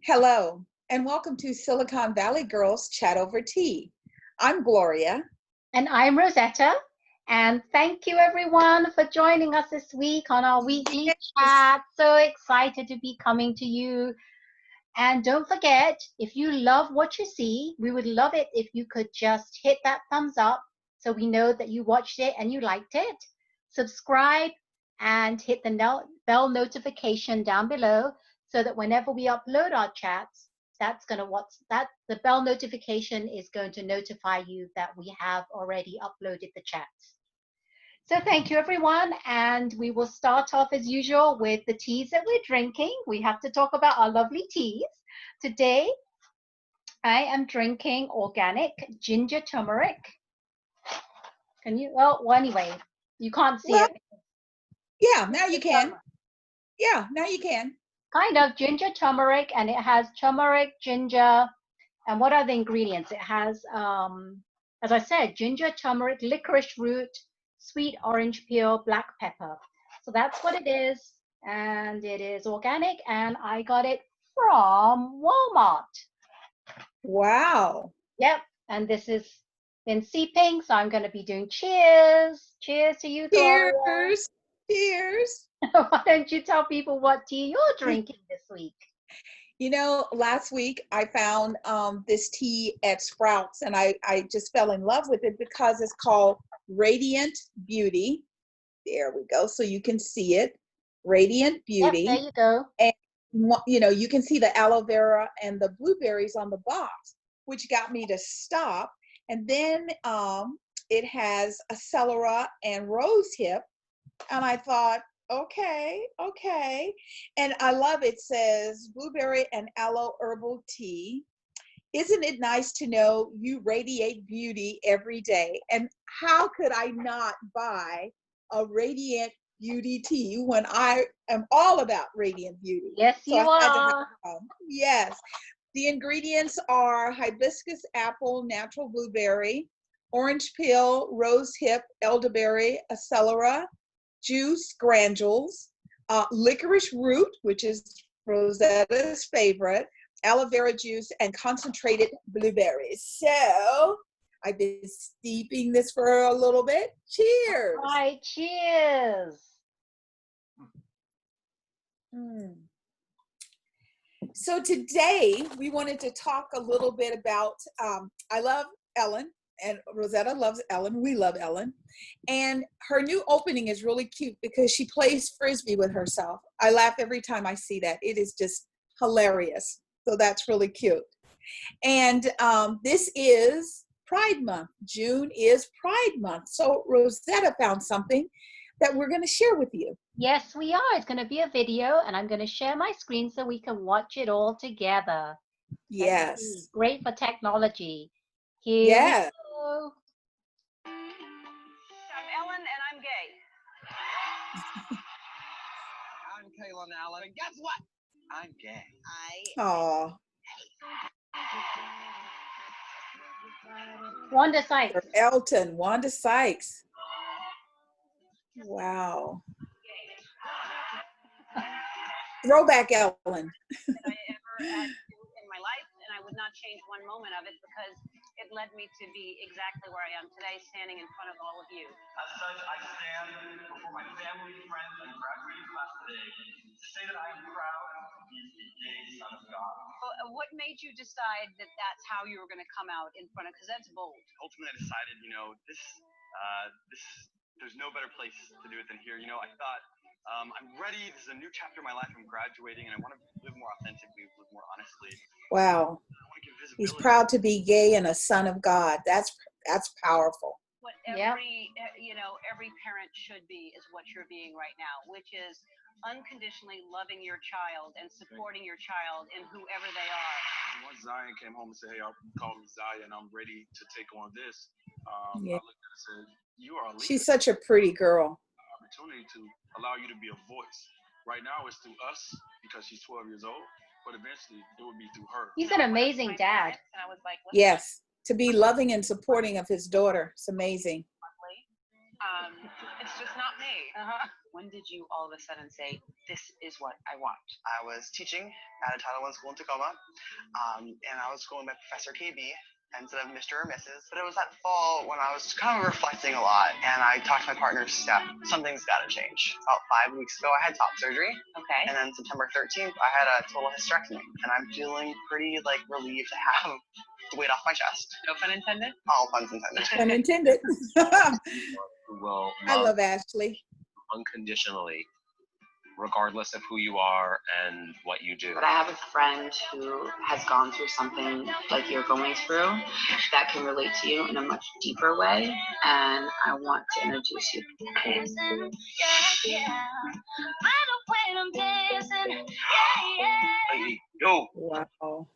Hello, and welcome to Silicon Valley Girls Chat Over Tea. I'm Gloria. And I'm Rosetta. And thank you everyone for joining us this week on our weekly chat. So excited to be coming to you. And don't forget, if you love what you see, we would love it if you could just hit that thumbs up so we know that you watched it and you liked it. Subscribe and hit the bell notification down below so that whenever we upload our chats, the bell notification is going to notify you that we have already uploaded the chats. So thank you everyone, and we will start off as usual with the teas that we're drinking. We have to talk about our lovely teas. Today I am drinking organic ginger turmeric. Can you, well anyway, you can't see it. Yeah, now you can. Yeah, now you can. Kind of ginger turmeric, and it has turmeric, ginger, and what are the ingredients? It has, as I said, ginger, turmeric, licorice root, sweet orange peel, black pepper. So that's what it is, and it is organic, and I got it from Walmart. Wow. Yep, and this has been seeping, so I'm going to be doing cheers. Cheers to you, Gloria. Cheers. Cheers. Why don't you tell people what tea you're drinking this week? You know, last week I found this tea at Sprouts, and I just fell in love with it because it's called Radiant Beauty. There we go. So you can see it. Radiant Beauty. Yep, there you go. And, you know, you can see the aloe vera and the blueberries on the box, which got me to stop. And then it has a celery and rose hip. And I thought, okay. And I love it. Says blueberry and aloe herbal tea. Isn't it nice to know you radiate beauty every day? And how could I not buy a Radiant Beauty tea when I am all about radiant beauty? Yes, you are. Yes. The ingredients are hibiscus apple, natural blueberry, orange peel, rose hip, elderberry, acelera, juice, granules, licorice root, which is Rosetta's favorite, aloe vera juice, and concentrated blueberries. So I've been steeping this for a little bit. Cheers. All right, cheers. So today we wanted to talk a little bit about, I love Ellen, and Rosetta loves Ellen. We love Ellen. And her new opening is really cute because she plays Frisbee with herself. I laugh every time I see that. It is just hilarious. So that's really cute. And this is Pride Month. June is Pride Month. So Rosetta found something that we're going to share with you. Yes, we are. It's going to be a video, and I'm going to share my screen so we can watch it all together. Yes. Great for technology. Here we go. I'm Ellen, and I'm gay. I'm Kaylin Allen, and guess what? I'm gay. Aw. Wanda Sykes. Elton, Wanda Sykes. Wow. Throwback Ellen. That I ever had in my life, and I would not change one moment of it because it led me to be exactly where I am today, standing in front of all of you. As such, I stand before my family, friends, and graduating class today to say that I am proud to be a gay son of God. What made you decide that that's how you were going to come out in front of? Because that's bold. Ultimately, I decided, there's no better place to do it than here. I thought, I'm ready. This is a new chapter in my life. I'm graduating, and I want to live more authentically, live more honestly. Wow. He's proud to be gay and a son of God. That's powerful. What every parent should be is what you're being right now, which is unconditionally loving your child and supporting your child in whoever they are. Once Zion came home and said, "Hey, I'll call me Zion, I'm ready to take on this," Yeah. I looked at her and said, "You are a leader." She's such a pretty girl. Opportunity to allow you to be a voice. Right now it's through us because she's 12 years old, but eventually it will be through her. He's an amazing dad. And I was like, yes, to be loving and supporting of his daughter. It's amazing. It's just not me. When did you all of a sudden say, this is what I want. I was teaching at a Title I school in Tacoma, and I was calling my Professor KB instead of Mr. or Mrs. But it was that fall when I was kind of reflecting a lot, and I talked to my partner, Steph. Something's got to change. About 5 weeks ago, I had top surgery. Okay. And then September 13th, I had a total hysterectomy, and I'm feeling pretty relieved to have the weight off my chest. No pun intended? All puns intended. Unintended. Who will I love love Ashley. unconditionally, regardless of who you are and what you do. But I have a friend who has gone through something like you're going through that can relate to you in a much deeper way, and I want to introduce you. Yo. Wow.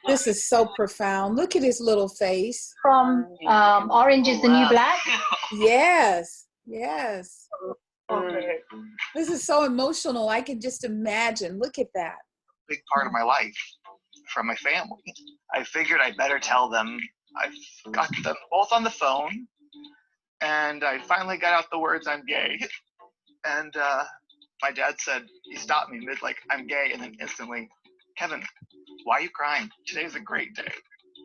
This is so profound. Look at his little face. From Orange is the New Black. Yes, yes. This is so emotional. I can just imagine. Look at that. Big part of my life from my family. I figured I better tell them. I've got them both on the phone, and I finally got out the words, "I'm gay." And my dad said, he stopped me mid, "I'm gay," and then instantly, "Kevin, why are you crying? Today's a great day."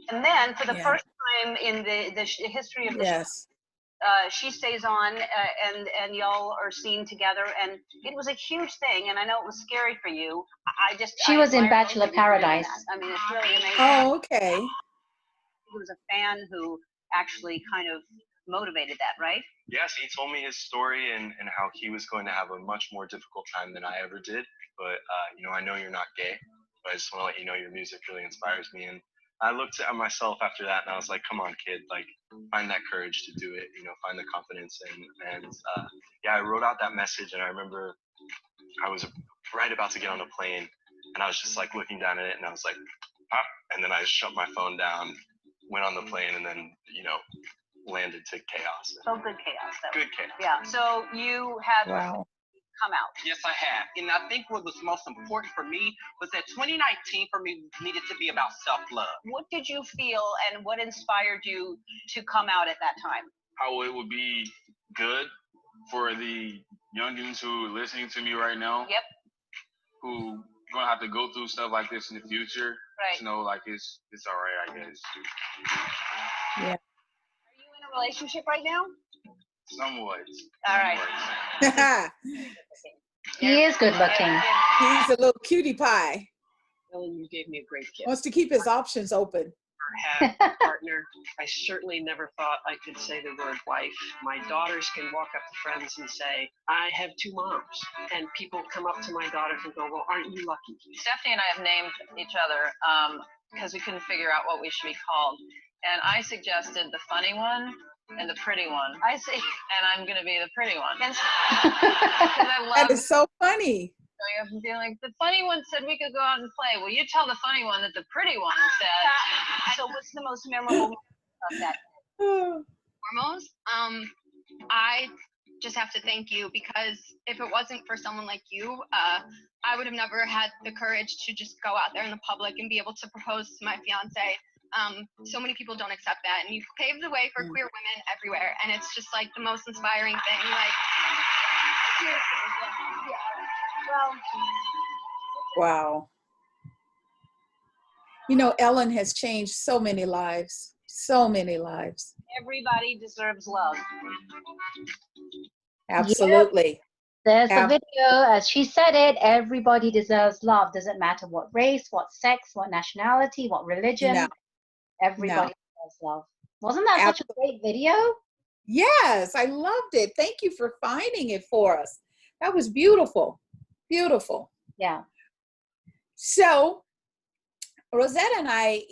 And then for the first time in the history of the show, she stays on, and y'all are seen together, and it was a huge thing. And I know it was scary for you. She was in admire Bachelor both of you for doing Paradise. that. I mean, it's really amazing. Oh, okay. He was a fan who actually kind of motivated that, right? Yes, he told me his story and how he was going to have a much more difficult time than I ever did. But, I know you're not gay, but I just want to let you know your music really inspires me. And I looked at myself after that and I was like, come on, kid, find that courage to do it, find the confidence. And I wrote out that message, and I remember I was right about to get on a plane, and I was just looking down at it, and I was like, ah, and then I shut my phone down, went on the plane, and then, landed to chaos. So good chaos. Good chaos. Yeah. So you have come out. Yes, I have. And I think what was most important for me was that 2019 for me needed to be about self-love. What did you feel, and what inspired you to come out at that time? How it would be good for the youngins who are listening to me right now. Yep. Who gonna have to go through stuff like this in the future. Right. To know it's all right, I guess. Yeah. Are you in a relationship right now? Somewhat. All right. He is good looking. He's a little cutie pie. Ellen, you gave me a great gift. Wants to keep his options open. Have a partner. I certainly never thought I could say the word wife. My daughters can walk up to friends and say, I have two moms. And people come up to my daughters and go, well, aren't you lucky? Stephanie and I have named each other because we couldn't figure out what we should be called. And I suggested the funny one and the pretty one. I see. And I'm going to be the pretty one. And I love That is so funny. going up and being like, the funny one said we could go out and play. Well, you tell the funny one that the pretty one said. So what's the most memorable of that? Foremost, I just have to thank you, because if it wasn't for someone like you, I would have never had the courage to just go out there in the public and be able to propose to my fiance. So many people don't accept that, and you've paved the way for queer women everywhere, and it's just the most inspiring thing. Wow. Ellen has changed so many lives. So many lives. Everybody deserves love. Absolutely. There's a video, as she said it, everybody deserves love. Doesn't matter what race, what sex, what nationality, what religion. No. Everybody deserves love. Wasn't that such a great video? Yes, I loved it. Thank you for finding it for us. That was beautiful. Beautiful. Yeah. So Rosetta and I,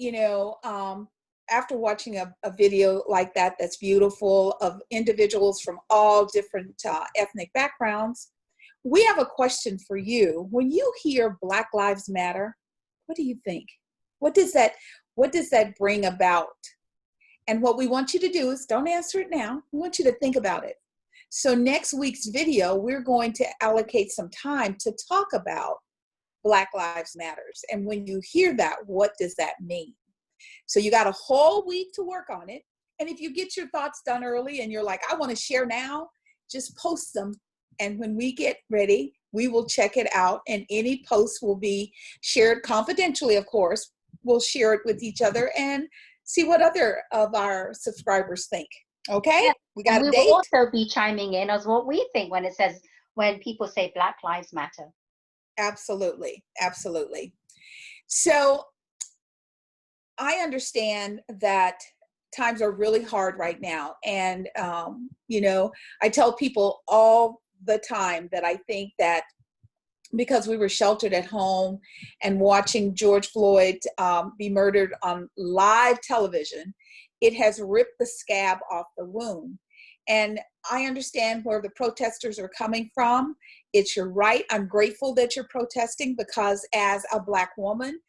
after watching a video like that, that's beautiful, of individuals from all different ethnic backgrounds, we have a question for you. When you hear Black Lives Matter, what do you think? What does that bring about? And what we want you to do is, don't answer it now. We want you to think about it. So next week's video, we're going to allocate some time to talk about Black Lives Matters. And when you hear that, what does that mean? So you got a whole week to work on it. And if you get your thoughts done early and you're like, I want to share now, just post them And when we get ready, we will check it out, and any posts will be shared confidentially, of course. We'll share it with each other and see what other of our subscribers think. Okay? Yes. We got And a we date? will also be chiming in as what we think when people say Black Lives Matter. Absolutely. Absolutely. So I understand that times are really hard right now. And, I tell people all the time that I think that because we were sheltered at home and watching George Floyd be murdered on live television, it has ripped the scab off the wound. And I understand where the protesters are coming from. It's your right. I'm grateful that you're protesting, because as a Black woman,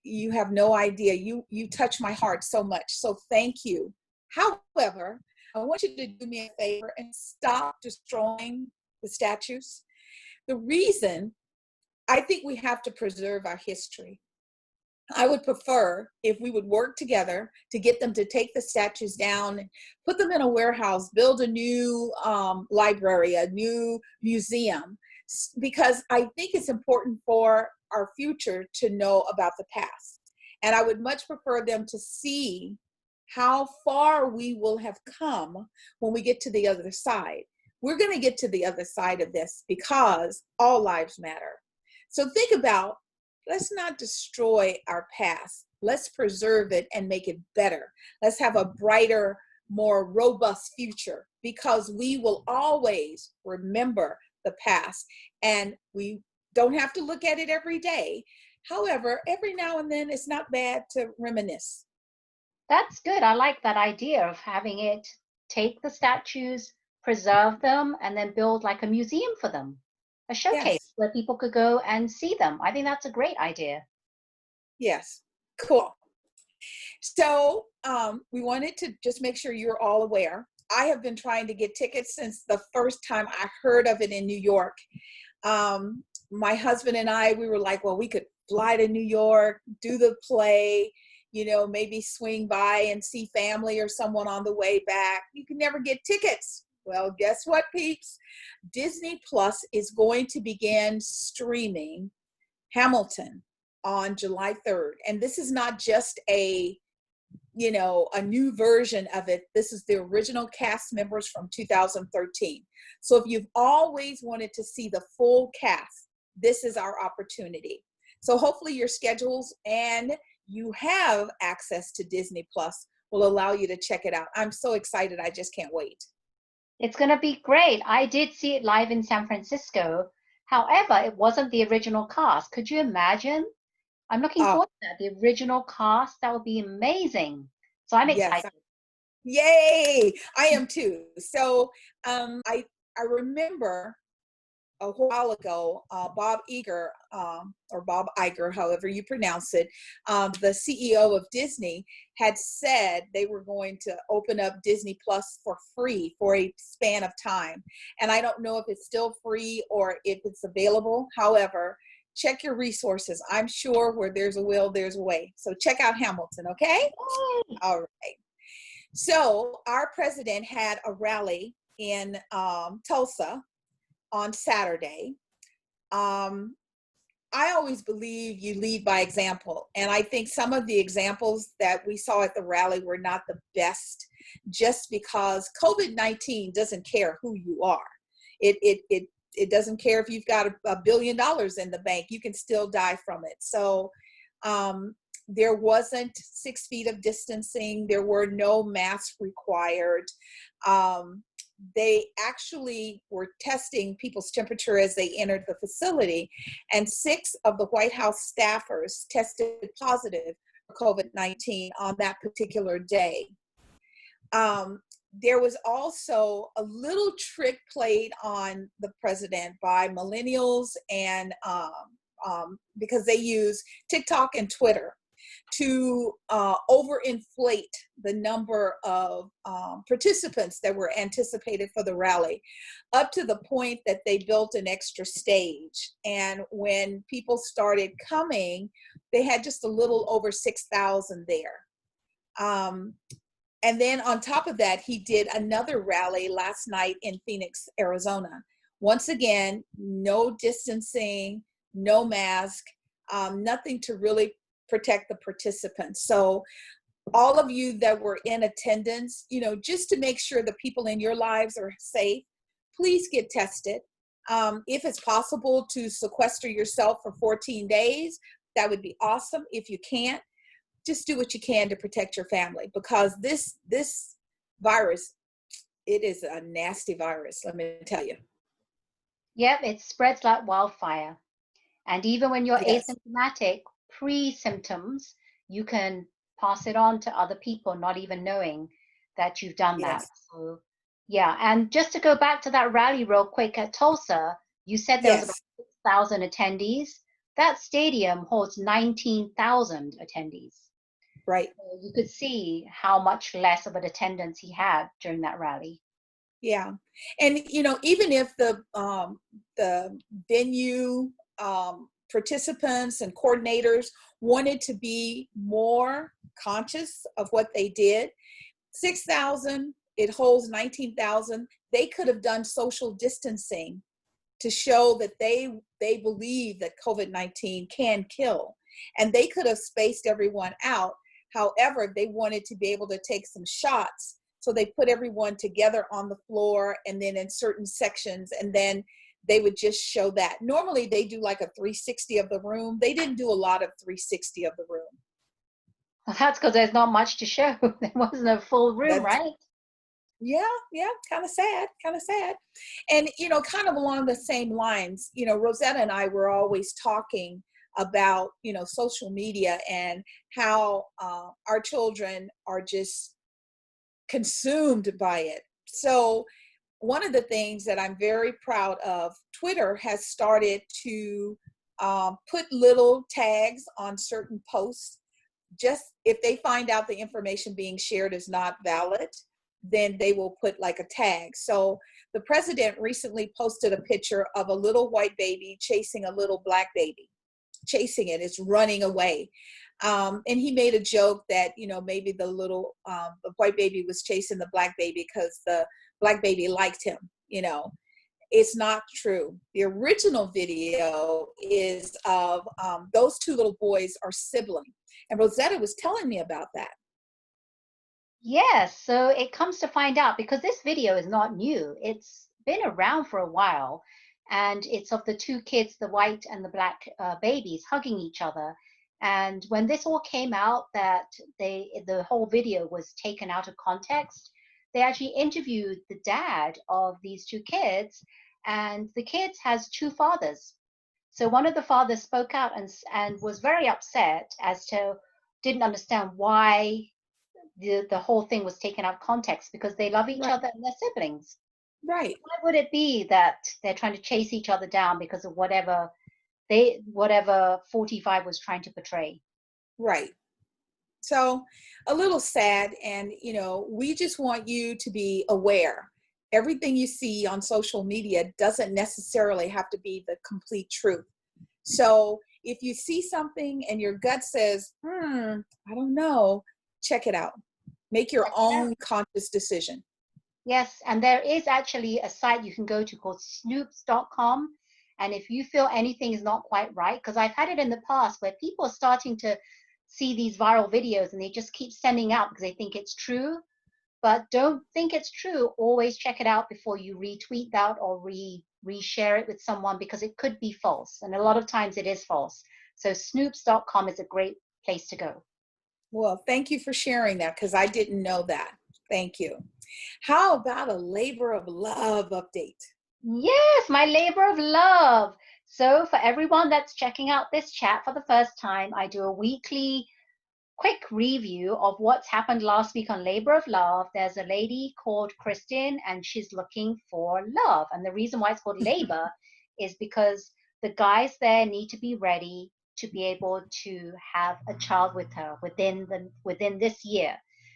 you have no idea. You touch my heart so much. So thank you. However, I want you to do me a favor and stop destroying the statues. The reason, I think we have to preserve our history. I would prefer if we would work together to get them to take the statues down, put them in a warehouse, build a new library, a new museum, because I think it's important for our future to know about the past. And I would much prefer them to see how far we will have come when we get to the other side. We're going to get to the other side of this because all lives matter. So think about, let's not destroy our past. Let's preserve it and make it better. Let's have a brighter, more robust future, because we will always remember the past, and we don't have to look at it every day. However, every now and then it's not bad to reminisce. That's good. I like that idea of having it take the statues, preserve them, and then build like a museum for them, a showcase Yes. where people could go and see them. I think that's a great idea. Yes, cool. So we wanted to just make sure you're all aware. I have been trying to get tickets since the first time I heard of it in New York. My husband and I, we were like, well, we could fly to New York, do the play, maybe swing by and see family or someone on the way back. You can never get tickets. Well, guess what, peeps? Disney Plus is going to begin streaming Hamilton on July 3rd. And this is not just a new version of it. This is the original cast members from 2013. So if you've always wanted to see the full cast, this is our opportunity. So hopefully your schedules and you have access to Disney Plus will allow you to check it out. I'm so excited. I just can't wait. It's going to be great. I did see it live in San Francisco. However, it wasn't the original cast. Could you imagine? I'm looking forward to that. The original cast, that would be amazing. So I'm excited. Yay! I am too. So I remember a while ago, Bob Iger, or Bob Iger, however you pronounce it, the CEO of Disney had said they were going to open up Disney Plus for free for a span of time. And I don't know if it's still free or if it's available. However, check your resources. I'm sure where there's a will, there's a way. So check out Hamilton, okay? All right. So our president had a rally in Tulsa on Saturday. I always believe you lead by example. And I think some of the examples that we saw at the rally were not the best, just because COVID-19 doesn't care who you are. It doesn't care if you've got $1 billion in the bank, you can still die from it. So there wasn't 6 feet of distancing. There were no masks required. They actually were testing people's temperature as they entered the facility, and 6 of the White House staffers tested positive for COVID-19 on that particular day. There was also a little trick played on the president by millennials, and because they use TikTok and Twitter to overinflate the number of participants that were anticipated for the rally, up to the point that they built an extra stage. And when people started coming, they had just a little over 6,000 there. And then on top of that, he did another rally last night in Phoenix, Arizona. Once again, no distancing, no mask, nothing to really protect the participants. So all of you that were in attendance, you know, just to make sure the people in your lives are safe, please get tested. If it's possible to sequester yourself for 14 days, that would be awesome. If you can't, just do what you can to protect your family, because this virus, it is a nasty virus, let me tell you. Yep, it spreads like wildfire. And even when you're Yes. asymptomatic, pre-symptoms, you can pass it on to other people, not even knowing that you've done that. Yes. So, yeah. And just to go back to that rally real quick at Tulsa, you said there was about 6,000 attendees. That stadium holds 19,000 attendees. Right. So you could see how much less of an attendance he had during that rally. Yeah. And, you know, even if the venue participants and coordinators wanted to be more conscious of what they did, 6,000, it holds 19,000. They could have done social distancing to show that they believe that COVID-19 can kill. And they could have spaced everyone out. However, they wanted to be able to take some shots. So they put everyone together on the floor and then in certain sections, and then they would just show that. Normally they do like a 360 of the room. They didn't do a lot of 360 of the room. Well, that's because there's not much to show. There wasn't a full room, right? Yeah, kind of sad. And, you know, kind of along the same lines, you know, Rosetta and I were always talking about, you know, social media and how our children are just consumed by it. So one of the things that I'm very proud of, Twitter has started to put little tags on certain posts. Just if they find out the information being shared is not valid, then they will put like a tag. So the president recently posted a picture of a little white baby chasing a little black baby. Chasing it, it's running away. And he made a joke that, you know, maybe the white baby was chasing the black baby because the black baby liked him. You know, it's not true. The original video is of those two little boys are siblings. And Rosetta was telling me about that. Yes, so it comes to find out, because this video is not new. It's been around for a while, and it's of the two kids, the white and the black babies, hugging each other. And when this all came out, that the whole video was taken out of context, they actually interviewed the dad of these two kids, and the kids has two fathers. So one of the fathers spoke out and was very upset as to, didn't understand why the whole thing was taken out of context, because they love each other and they're siblings. Right. Why would it be that they're trying to chase each other down because of whatever 45 was trying to portray? Right. So a little sad, and, you know, we just want you to be aware. Everything you see on social media doesn't necessarily have to be the complete truth. So if you see something and your gut says, I don't know, check it out. Make your own conscious decision. Yes, and there is actually a site you can go to called snoops.com. And if you feel anything is not quite right, because I've had it in the past where people are starting to see these viral videos and they just keep sending out because they think it's true. But don't think it's true. Always check it out before you retweet that or reshare it with someone, because it could be false. And a lot of times it is false. So snoops.com is a great place to go. Well, thank you for sharing that, because I didn't know that. Thank you. How about a labor of love update? Yes, my labor of love. So for everyone that's checking out this chat for the first time, I do a weekly quick review of what's happened last week on Labor of Love. There's a lady called Kristen, and she's looking for love. And the reason why it's called labor is because the guys there need to be ready to be able to have a child with her within this year.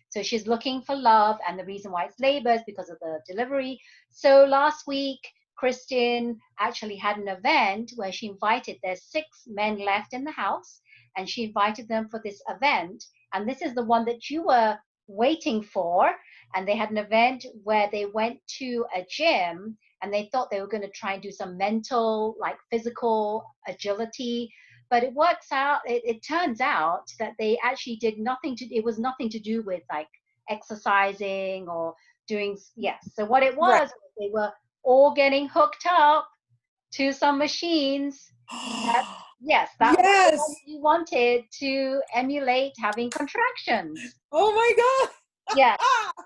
So she's looking for love, and the reason why it's labor is because of the delivery. So last week, Kristen actually had an event where she invited, there's 6 men left in the house, and she invited them for this event. And this is the one that you were waiting for, and they had an event where they went to a gym and they thought they were going to try and do some mental, like physical agility. But it turns out that they actually did nothing it was nothing to do with like exercising or doing, yes. So what it was, they were all getting hooked up to some machines. Yes, that was the one you wanted to emulate having contractions. Oh my God. Yes.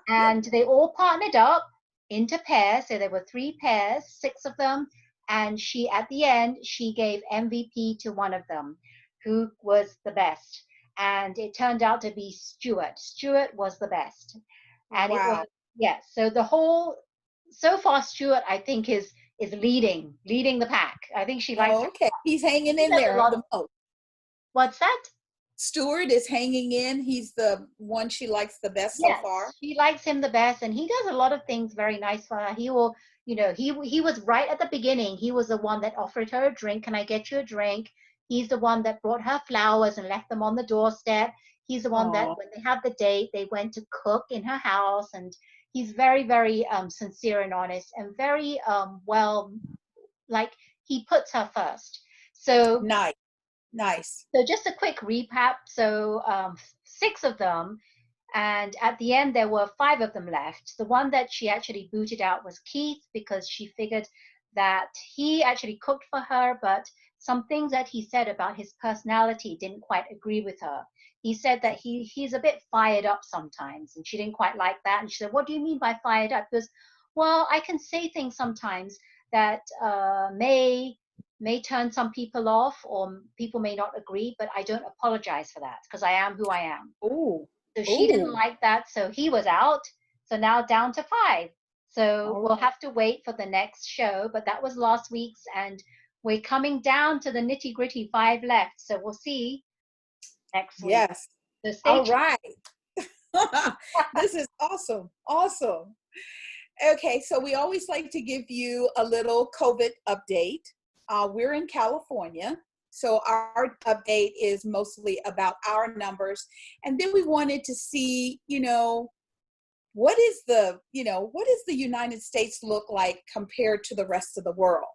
And they all partnered up into pairs. So there were 3 pairs, 6 of them. And at the end, she gave MVP to one of them, who was the best. And it turned out to be Stuart. Stuart was the best. And it was, yes. So so far, Stuart, I think, is leading the pack. I think she likes. Oh, okay. He's hanging in there the most. What's that? Stuart is hanging in. He's the one she likes the best so far. She likes him the best, and he does a lot of things very nice for her. He will, he was right at the beginning. He was the one that offered her a drink. Can I get you a drink? He's the one that brought her flowers and left them on the doorstep. He's the one that when they had the date, they went to cook in her house, and he's very, very sincere and honest, and very well, like he puts her first. So nice. So just a quick recap. So 6 of them, and at the end there were 5 of them left. The one that she actually booted out was Keith, because she figured that he actually cooked for her, but some things that he said about his personality didn't quite agree with her. He said that he's a bit fired up sometimes, and she didn't quite like that. And she said, what do you mean by fired up? Because, well, I can say things sometimes that may turn some people off, or people may not agree, but I don't apologize for that because I am who I am. Oh. So she didn't like that, so he was out. So now down to 5. So we'll have to wait for the next show, but that was last week's, and we're coming down to the nitty-gritty, 5 left. So we'll see next week. Yes. So stay All tuned. right. This is awesome. Awesome. Okay, so we always like to give you a little COVID update. We're in California, so our update is mostly about our numbers. And then we wanted to see, what is the United States look like compared to the rest of the world?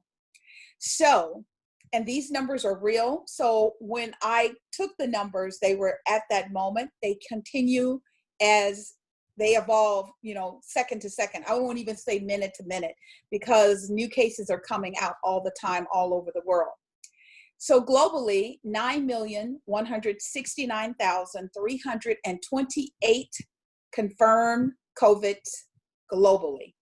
So, and these numbers are real. So when I took the numbers, they were at that moment. They continue as they evolve, second to second. I won't even say minute to minute, because new cases are coming out all the time, all over the world. So globally, 9,169,328 confirmed COVID globally,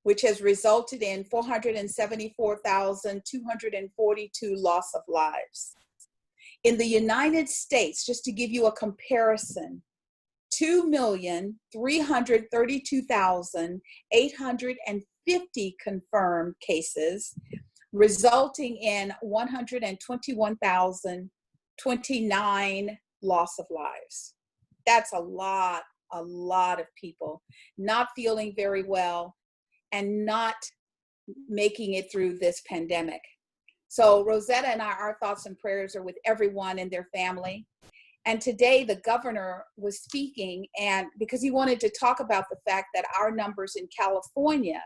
which has resulted in 474,242 loss of lives. In the United States, just to give you a comparison, 2,332,850 confirmed cases, resulting in 121,029 loss of lives. That's a lot of people not feeling very well and not making it through this pandemic. So Rosetta and I, our thoughts and prayers are with everyone and their family. And today the governor was speaking, and because he wanted to talk about the fact that our numbers in California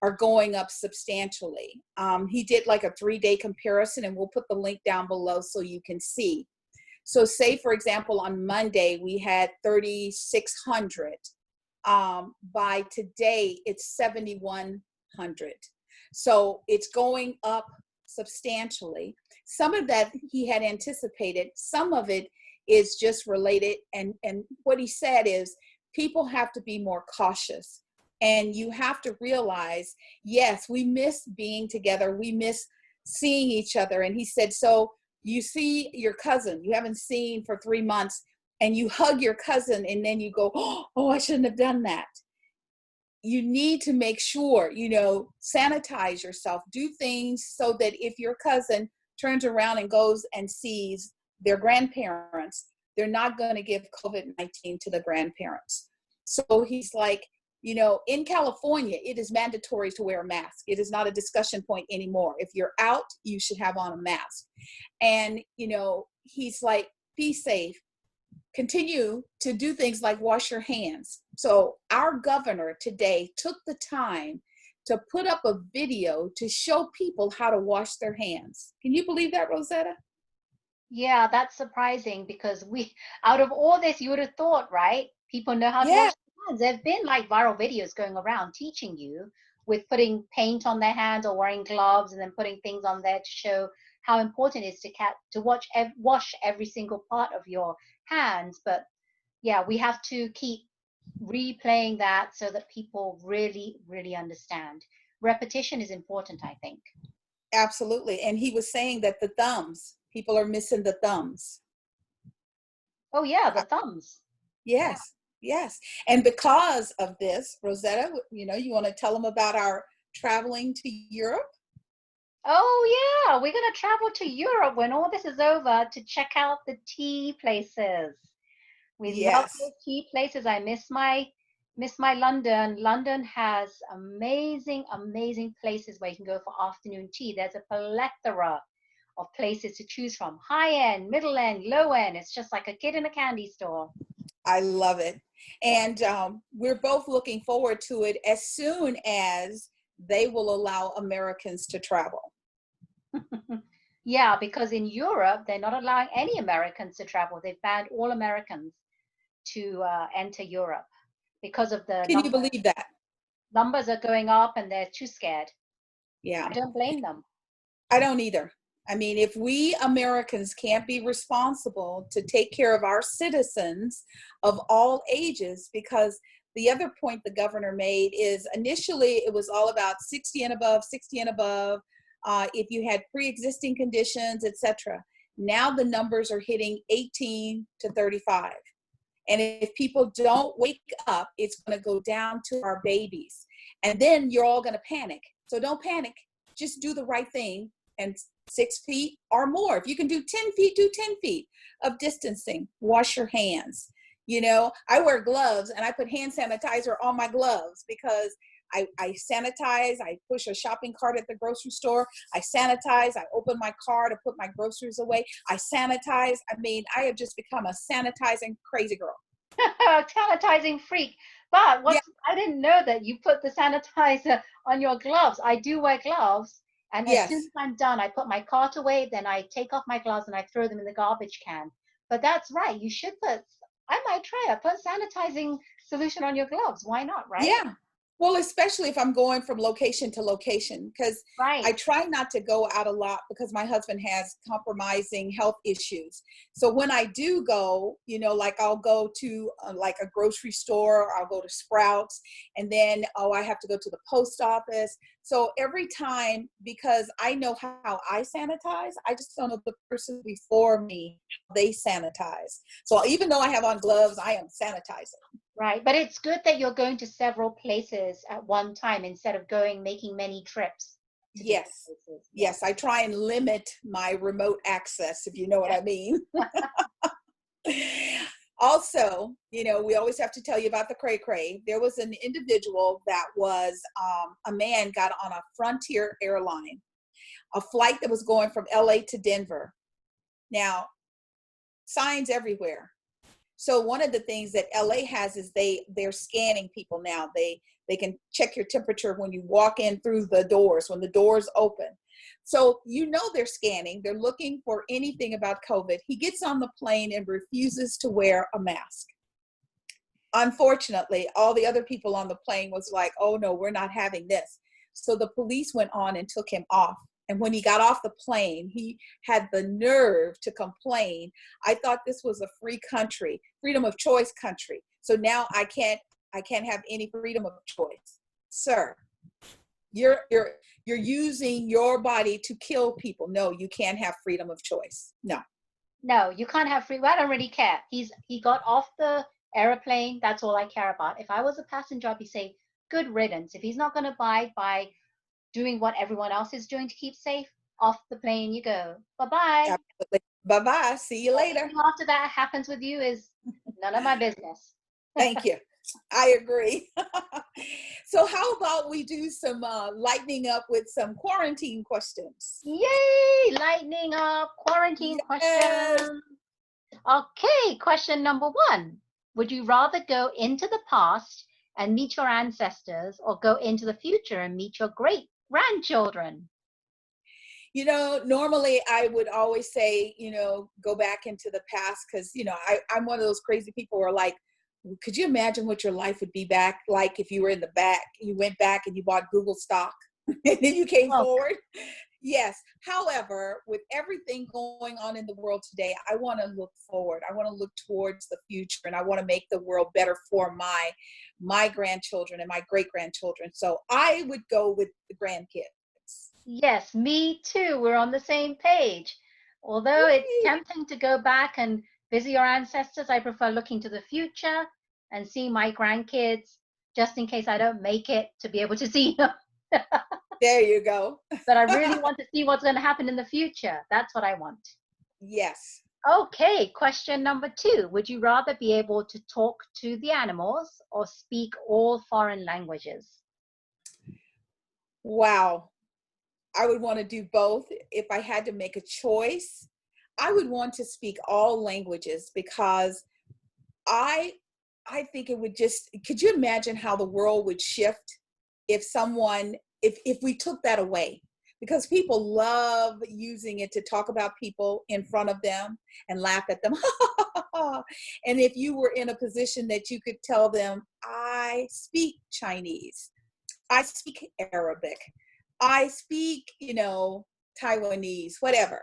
are going up substantially. He did like a 3-day comparison, and we'll put the link down below so you can see. So say, for example, on Monday, we had 3,600. By today, it's 7,100. So it's going up substantially. Some of that he had anticipated, some of it is just related. And what he said is people have to be more cautious. And you have to realize, yes, we miss being together. We miss seeing each other. And he said, so you see your cousin you haven't seen for 3 months, and you hug your cousin, and then you go, oh, I shouldn't have done that. You need to make sure, sanitize yourself, do things so that if your cousin turns around and goes and sees their grandparents, they're not going to give COVID-19 to the grandparents. So he's like, in California, it is mandatory to wear a mask. It is not a discussion point anymore. If you're out, you should have on a mask. And, he's like, be safe. continue to do things like wash your hands. So our governor today took the time to put up a video to show people how to wash their hands. Can you believe that, Rosetta? Yeah, that's surprising because out of all this, you would have thought, right? People know how to wash their hands. There have been like viral videos going around teaching you with putting paint on their hands or wearing gloves and then putting things on there to show how important it is to wash every single part of your hands. But yeah, we have to keep replaying that so that people really, really understand. Repetition is important, I think. Absolutely. And he was saying that the thumbs, people are missing the thumbs. Oh yeah, the thumbs. Yes, yes. And because of this, Rosetta, you want to tell them about our traveling to Europe? Oh yeah, we're going to travel to Europe when all this is over to check out the tea places. We love those tea places. I miss my London. London has amazing, amazing places where you can go for afternoon tea. There's a plethora of places to choose from. High end, middle end, low end. It's just like a kid in a candy store. I love it. And we're both looking forward to it as soon as they will allow Americans to travel. Yeah, because in Europe, they're not allowing any Americans to travel. They've banned all Americans to enter Europe because of the Can you believe that? Numbers are going up and they're too scared. Yeah. I don't blame them. I don't either. I mean, if we Americans can't be responsible to take care of our citizens of all ages, because the other point the governor made is initially it was all about 60 and above, if you had pre-existing conditions, etc. Now the numbers are hitting 18 to 35. And if people don't wake up, it's going to go down to our babies. And then you're all going to panic. So don't panic. Just do the right thing. And 6 feet or more. If you can do 10 feet, do 10 feet of distancing. Wash your hands. I wear gloves and I put hand sanitizer on my gloves because I sanitize. I push a shopping cart at the grocery store. I sanitize. I open my car to put my groceries away. I sanitize. I mean, I have just become a sanitizing crazy girl. Sanitizing freak. But I didn't know that you put the sanitizer on your gloves. I do wear gloves. And as soon as I'm done, I put my cart away, then I take off my gloves and I throw them in the garbage can. But that's right. You should I might try it. Put sanitizing solution on your gloves. Why not, right? Yeah. Well, especially if I'm going from location to location, because I try not to go out a lot because my husband has compromising health issues. So when I do go, like I'll go to like a grocery store, or I'll go to Sprouts, and then, I have to go to the post office. So every time, because I know how I sanitize, I just don't know the person before me, they sanitize. So even though I have on gloves, I am sanitizing. Right. But it's good that you're going to several places at one time instead of making many trips. Yes. Yes. I try and limit my remote access, if you know what I mean. Also, we always have to tell you about the cray-cray. There was an individual that was, a man got on a Frontier airline, a flight that was going from LA to Denver. Now, signs everywhere. So one of the things that LA has is they're scanning people now. They can check your temperature when you walk in through the doors, when the doors open. So they're scanning. They're looking for anything about COVID. He gets on the plane and refuses to wear a mask. Unfortunately, all the other people on the plane was like, oh no, we're not having this. So the police went on and took him off. And when he got off the plane, he had the nerve to complain. I thought this was a free country, freedom of choice country. So now I can't have any freedom of choice. Sir, you're using your body to kill people. No, you can't have freedom of choice. No, you can't have free. I don't really care. He got off the airplane. That's all I care about. If I was a passenger, I'd be saying, good riddance. If he's not going to abide by doing what everyone else is doing to keep safe, off the plane you go. Bye-bye. Absolutely. Bye-bye. See you later. Anything after that happens with you is none of my business. Thank you. I agree. So how about we do some lightening up with some quarantine questions? Yay! Lightening up, quarantine questions. Okay, question number 1. Would you rather go into the past and meet your ancestors or go into the future and meet your great grandchildren? You know, normally I would always say, you know, go back into the past because, you know, I'm one of those crazy people who are like, could you imagine what your life would be back like if you were in the back, you went back and you bought Google stock and then you came forward? Yes. However, with everything going on in the world today, I want to look forward. I want to look towards the future, and I want to make the world better for my grandchildren and my great grandchildren. So I would go with the grandkids. Yes, me too. We're on the same page. Although it's tempting to go back and visit your ancestors, I prefer looking to the future and seeing my grandkids just in case I don't make it to be able to see them. There you go. But I really want to see what's going to happen in the future. That's what I want. Yes. Okay, question number 2. Would you rather be able to talk to the animals or speak all foreign languages? Wow. I would want to do both. If I had to make a choice, I would want to speak all languages because I think it would just, could you imagine how the world would shift if we took that away? Because people love using it to talk about people in front of them and laugh at them. And if you were in a position that you could tell them, I speak Chinese, I speak Arabic, I speak, you know, Taiwanese, whatever.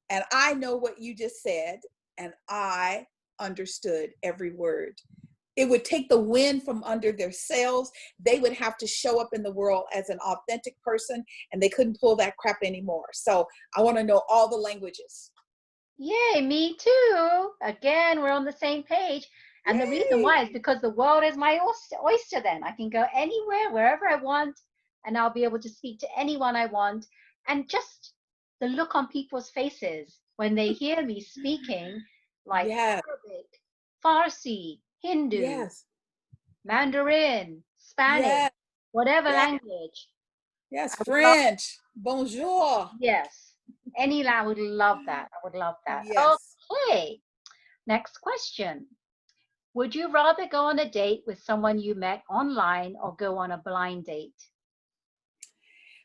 And I know what you just said, and I understood every word. It would take the wind from under their sails. They would have to show up in the world as an authentic person, and they couldn't pull that crap anymore. So I want to know all the languages. Yay, me too. Again, we're on the same page. And the reason why is because the world is my oyster then. I can go anywhere, wherever I want, and I'll be able to speak to anyone I want. And just the look on people's faces when they hear me speaking, like Arabic, Farsi, Hindu, Mandarin, Spanish, whatever language. Yes, French. Bonjour. Yes. I would love that. I would love that. Yes. Okay. Next question. Would you rather go on a date with someone you met online or go on a blind date?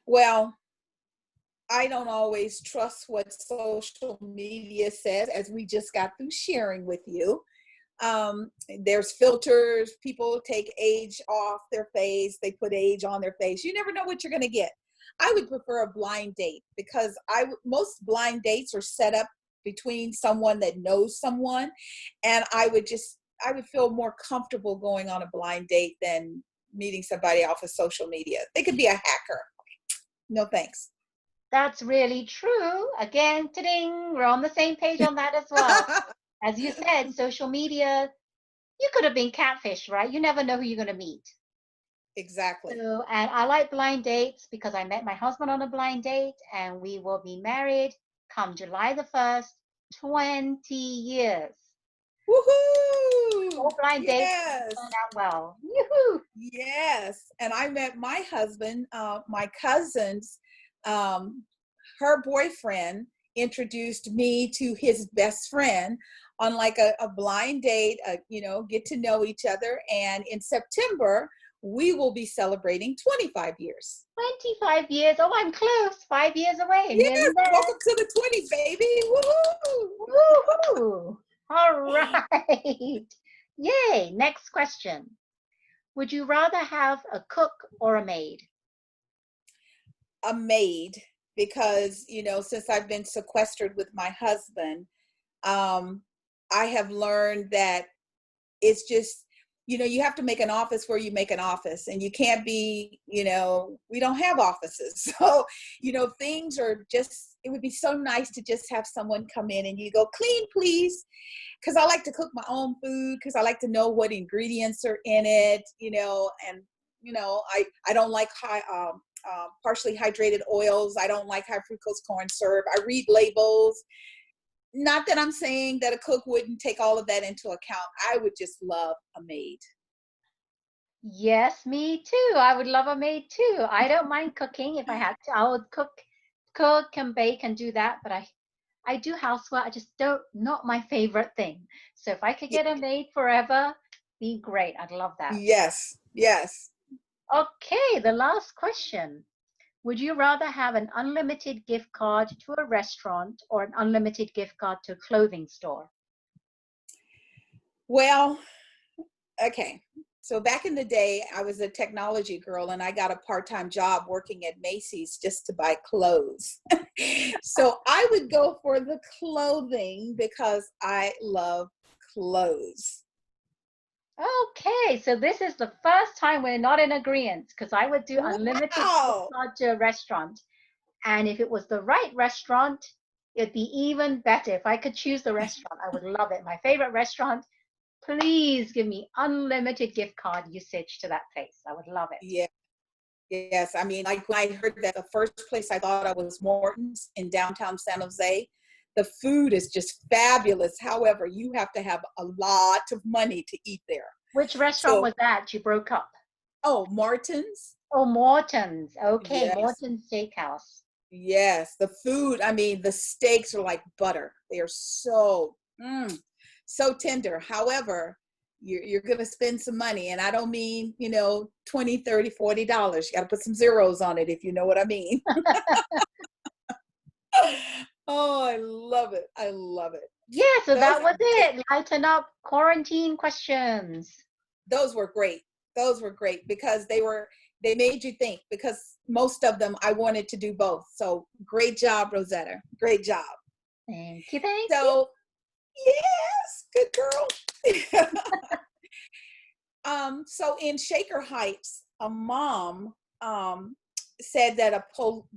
Well, I don't always trust what social media says, as we just got through sharing with you. There's filters. People take age off their face. They put age on their face. You never know what you're going to get. I would prefer a blind date because most blind dates are set up between someone that knows someone. And I would feel more comfortable going on a blind date than meeting somebody off of social media. They could be a hacker. No thanks. That's really true. Again, ta-ding, we're on the same page on that as well. As you said, social media, you could have been catfished, right? You never know who you're going to meet. Exactly. So, and I like blind dates because I met my husband on a blind date and we will be married come July the 1st, 20 years. Woohoo! All blind dates turned out well. Yoo-hoo! Yes. And I met my husband, my cousin's, her boyfriend introduced me to his best friend on like a blind date, get to know each other. And in September, we will be celebrating 25 years. 25 years. Oh, I'm close. 5 years away. Yes, welcome to the 20s, baby. Woohoo! Woohoo! All right. Yay. Next question. Would you rather have a cook or a maid? A maid, because, since I've been sequestered with my husband, I have learned that it's just, you have to make an office where you make an office, and you can't be, we don't have offices. So, things are just, it would be so nice to just have someone come in and you go, clean, please. Because I like to cook my own food, because I like to know what ingredients are in it, and, I don't like partially hydrated oils. I don't like high fructose corn syrup. I read labels. Not that I'm saying that a cook wouldn't take all of that into account. I would just love a maid. Yes, me too. I would love a maid too. I don't mind cooking if I had to. I would cook and bake and do that, but I do housework. I just not my favorite thing. So if I could get a maid forever, be great. I'd love that. Yes, yes. Okay, the last question. Would you rather have an unlimited gift card to a restaurant or an unlimited gift card to a clothing store? Well, okay. So back in the day, I was a technology girl and I got a part-time job working at Macy's just to buy clothes. So I would go for the clothing because I love clothes. Okay, so this is the first time we're not in agreement because I would do unlimited gift card to a restaurant. And if it was the right restaurant, it'd be even better. If I could choose the restaurant, I would love it. My favorite restaurant, please give me unlimited gift card usage to that place. I would love it. Yeah. Yes. I mean, like when I heard that, the first place I thought of was Morton's in downtown San Jose. The food is just fabulous. However, you have to have a lot of money to eat there. Which restaurant was that you broke up? Oh, Martin's. Oh, Morton's. Okay, Yes. Morton's Steakhouse. Yes, the food, I mean, the steaks are like butter. They are so, so tender. However, you're going to spend some money. And I don't mean, $20, $30, $40. You got to put some zeros on it, if you know what I mean. Oh, I love it. I love it. Yeah, so that was it. Lighten up quarantine questions. Those were great. Those were great because they made you think, because most of them I wanted to do both. So great job, Rosetta. Great job. Thank you. Thank you. So yes, good girl. So in Shaker Heights, a mom said that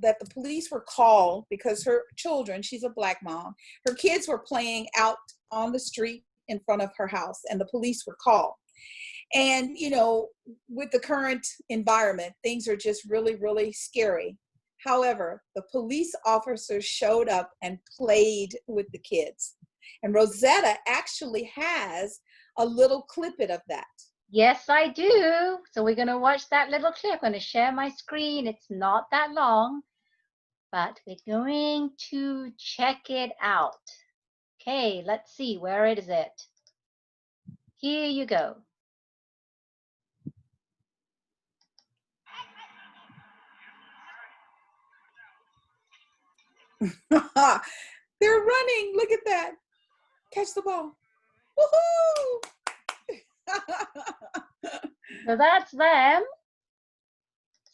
that the police were called because her children, she's a Black mom, her kids were playing out on the street in front of her house, and the police were called. And, with the current environment, things are just really, really scary. However, the police officers showed up and played with the kids. And Rosetta actually has a little clip of that. Yes, I do. So we're going to watch that little clip. I'm going to share my screen. It's not that long, but we're going to check it out. Okay, let's see. Where is it? Here you go. They're running. Look at that. Catch the ball. Woohoo! So that's them.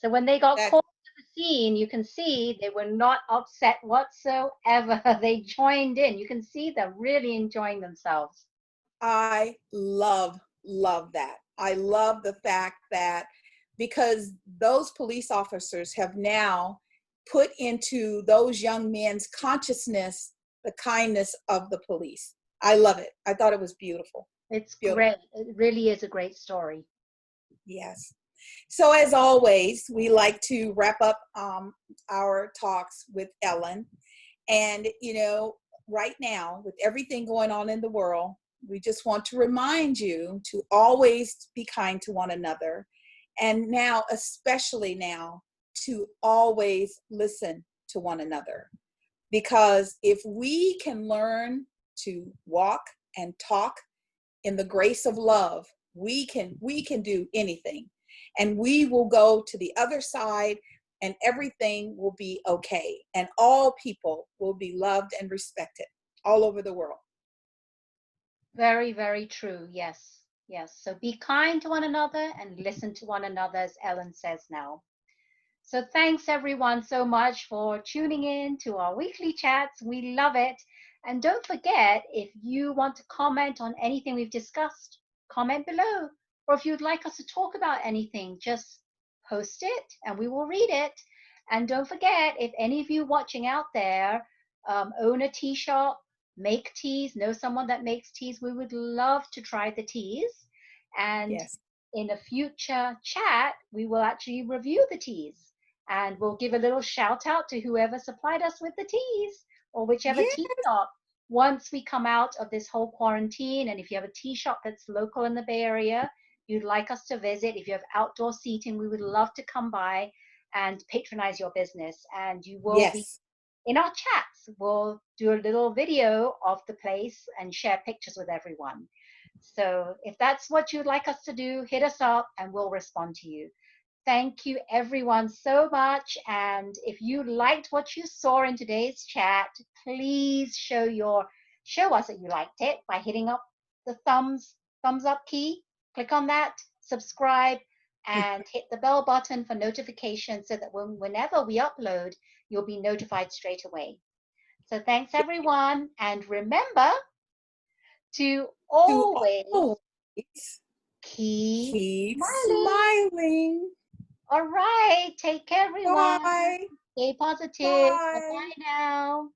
So when they got called to the scene, you can see they were not upset whatsoever. They joined in. You can see they're really enjoying themselves. I love that. I love the fact that because those police officers have now put into those young men's consciousness the kindness of the police. I love it. I thought it was beautiful. It's great. It really is a great story. Yes. So as always, we like to wrap up our talks with Ellen. And, right now, with everything going on in the world, we just want to remind you to always be kind to one another. And now, especially now, to always listen to one another. Because if we can learn to walk and talk in the grace of love, we can do anything. And we will go to the other side and everything will be okay. And all people will be loved and respected all over the world. Very, very true. Yes. Yes. So be kind to one another and listen to one another, as Ellen says now. So thanks everyone so much for tuning in to our weekly chats. We love it. And don't forget, if you want to comment on anything we've discussed, comment below. Or if you'd like us to talk about anything, just post it and we will read it. And don't forget, if any of you watching out there own a tea shop, make teas, know someone that makes teas, we would love to try the teas. And in a future chat, we will actually review the teas. And we'll give a little shout out to whoever supplied us with the teas or whichever tea shop once we come out of this whole quarantine. And if you have a tea shop that's local in the Bay Area, you'd like us to visit, if you have outdoor seating, we would love to come by and patronize your business. And you will be in our chats, we'll do a little video of the place and share pictures with everyone. So if that's what you'd like us to do, hit us up and we'll respond to you. Thank you everyone so much. And if you liked what you saw in today's chat, please show us that you liked it by hitting up the thumbs up key. Click on that, subscribe, and hit the bell button for notifications so that whenever we upload, you'll be notified straight away. So thanks everyone, and remember to always keep smiling. All right, take care everyone. Bye. Stay positive. Bye. Bye now.